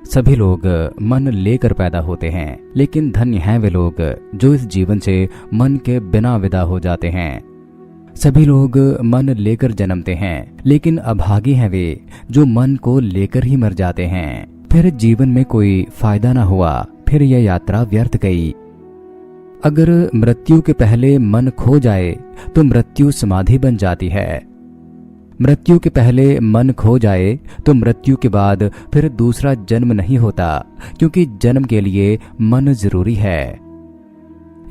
सभी लोग मन लेकर पैदा होते हैं, लेकिन धन्य हैं वे लोग जो इस जीवन से मन के बिना विदा हो जाते हैं। सभी लोग मन लेकर जन्मते हैं, लेकिन अभागी हैं वे जो मन को लेकर ही मर जाते हैं। फिर जीवन में कोई फायदा ना हुआ, फिर यह यात्रा व्यर्थ गई। अगर मृत्यु के पहले मन खो जाए तो मृत्यु समाधि बन जाती है। मृत्यु के पहले मन खो जाए तो मृत्यु के बाद फिर दूसरा जन्म नहीं होता, क्योंकि जन्म के लिए मन जरूरी है।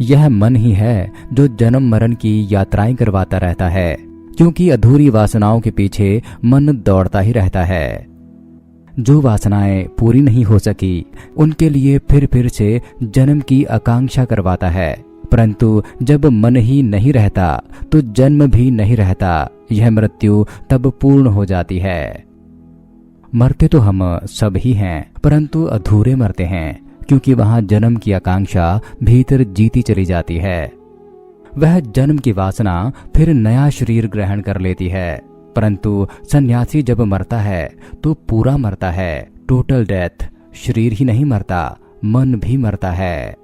यह मन ही है जो जन्म मरण की यात्राएं करवाता रहता है, क्योंकि अधूरी वासनाओं के पीछे मन दौड़ता ही रहता है। जो वासनाएं पूरी नहीं हो सकी उनके लिए फिर से जन्म की आकांक्षा करवाता है, परंतु जब मन ही नहीं रहता तो जन्म भी नहीं रहता। यह मृत्यु तब पूर्ण हो जाती है। मरते तो हम सब ही हैं, परंतु अधूरे मरते हैं, क्योंकि वहां जन्म की आकांक्षा भीतर जीती चली जाती है। वह जन्म की वासना फिर नया शरीर ग्रहण कर लेती है, परंतु सन्यासी जब मरता है तो पूरा मरता है, टोटल डेथ। शरीर ही नहीं मरता, मन भी मरता है।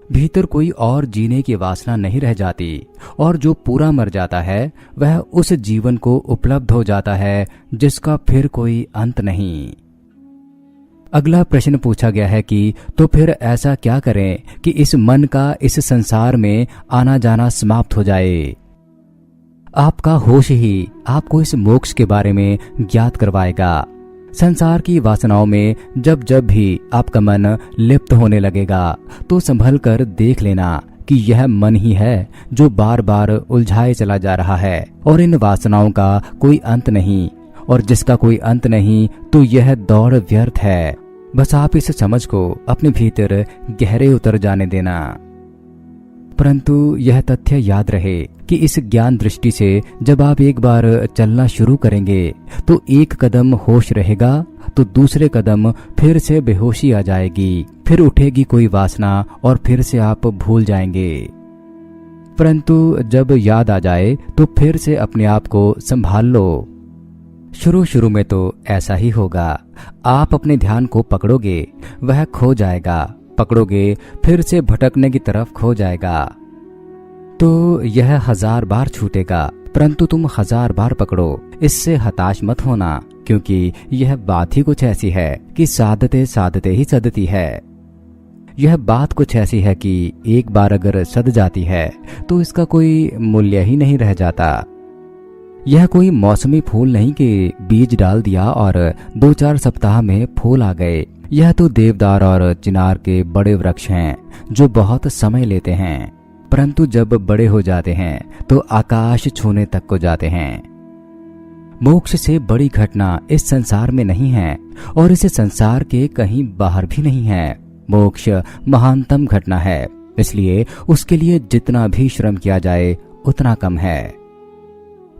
भीतर कोई और जीने की वासना नहीं रह जाती, और जो पूरा मर जाता है वह उस जीवन को उपलब्ध हो जाता है जिसका फिर कोई अंत नहीं। अगला प्रश्न पूछा गया है कि तो फिर ऐसा क्या करें कि इस मन का इस संसार में आना जाना समाप्त हो जाए। आपका होश ही आपको इस मोक्ष के बारे में ज्ञात करवाएगा। संसार की वासनाओं में जब जब भी आपका मन लिप्त होने लगेगा तो संभल कर देख लेना कि यह मन ही है जो बार बार उलझाए चला जा रहा है, और इन वासनाओं का कोई अंत नहीं, और जिसका कोई अंत नहीं तो यह दौड़ व्यर्थ है। बस आप इस समझ को अपने भीतर गहरे उतर जाने देना। परंतु यह तथ्य याद रहे कि इस ज्ञान दृष्टि से जब आप एक बार चलना शुरू करेंगे तो एक कदम होश रहेगा तो दूसरे कदम फिर से बेहोशी आ जाएगी, फिर उठेगी कोई वासना और फिर से आप भूल जाएंगे। परंतु जब याद आ जाए तो फिर से अपने आप को संभाल लो। शुरू में तो ऐसा ही होगा। आप अपने ध्यान को पकड़ोगे, वह खो जाएगा, पकड़ोगे फिर से भटकने की तरफ खो जाएगा। तो यह 1000 बार छूटेगा, परंतु तुम 1000 बार पकड़ो। इससे हताश मत होना, क्योंकि यह बात ही कुछ ऐसी है कि साधते साधते ही सदती है। यह बात कुछ ऐसी है कि एक बार अगर सद जाती है तो इसका कोई मूल्य ही नहीं रह जाता। यह कोई मौसमी फूल नहीं कि बीज डाल दिया और 2-4 सप्ताह में फूल आ गए। यह तो देवदार और चिनार के बड़े वृक्ष हैं जो बहुत समय लेते हैं, परंतु जब बड़े हो जाते हैं तो आकाश छूने तक को जाते हैं। मोक्ष से बड़ी घटना इस संसार में नहीं है, और इस संसार के कहीं बाहर भी नहीं है। मोक्ष महानतम घटना है, इसलिए उसके लिए जितना भी श्रम किया जाए उतना कम है।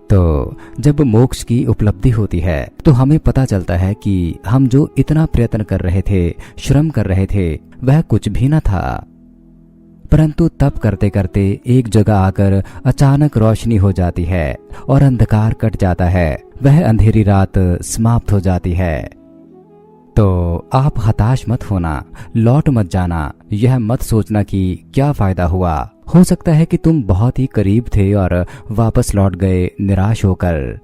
तो जब मोक्ष की उपलब्धि होती है तो हमें पता चलता है कि हम जो इतना प्रयत्न कर रहे थे, श्रम कर रहे थे, वह कुछ भी न था। परंतु तप करते करते एक जगह आकर अचानक रोशनी हो जाती है और अंधकार कट जाता है। वह अंधेरी रात समाप्त हो जाती है। तो आप हताश मत होना, लौट मत जाना। यह मत सोचना कि क्या फायदा हुआ। हो सकता है कि तुम बहुत ही करीब थे और वापस लौट गए निराश होकर।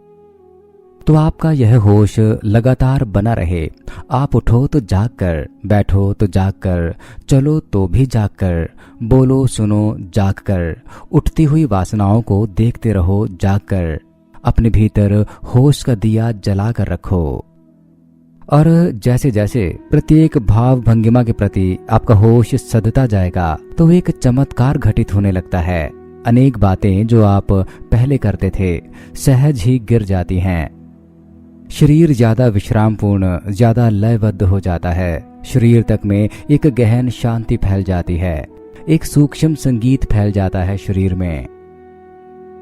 तो आपका यह होश लगातार बना रहे। आप उठो तो जाग कर, बैठो तो जाग कर, चलो तो भी जाग कर, बोलो सुनो जाग कर, उठती हुई वासनाओं को देखते रहो जाग कर। अपने भीतर होश का दिया जला कर रखो, और जैसे जैसे प्रत्येक भाव भंगिमा के प्रति आपका होश सधता जाएगा तो एक चमत्कार घटित होने लगता है। अनेक बातें जो आप पहले करते थे सहज ही गिर जाती हैं। शरीर ज्यादा विश्रामपूर्ण, ज्यादा लयबद्ध हो जाता है। शरीर तक में एक गहन शांति फैल जाती है। एक सूक्ष्म संगीत फैल जाता है शरीर में।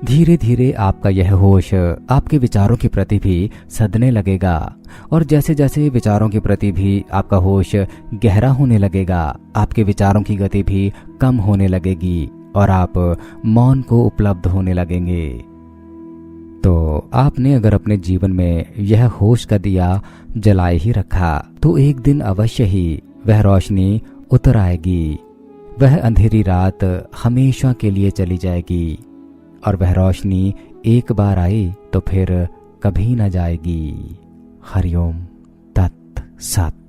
धीरे धीरे आपका यह होश आपके विचारों के प्रति भी सधने लगेगा, और जैसे जैसे विचारों के प्रति भी आपका होश गहरा होने लगेगा, आपके विचारों की गति भी कम होने लगेगी और आप मौन को उपलब्ध होने लगेंगे। तो आपने अगर अपने जीवन में यह होश का दिया जलाए ही रखा तो एक दिन अवश्य ही वह रोशनी उतर आएगी। वह अंधेरी रात हमेशा के लिए चली जाएगी और वह रोशनी एक बार आई तो फिर कभी न जाएगी। हरिओम तत् सत।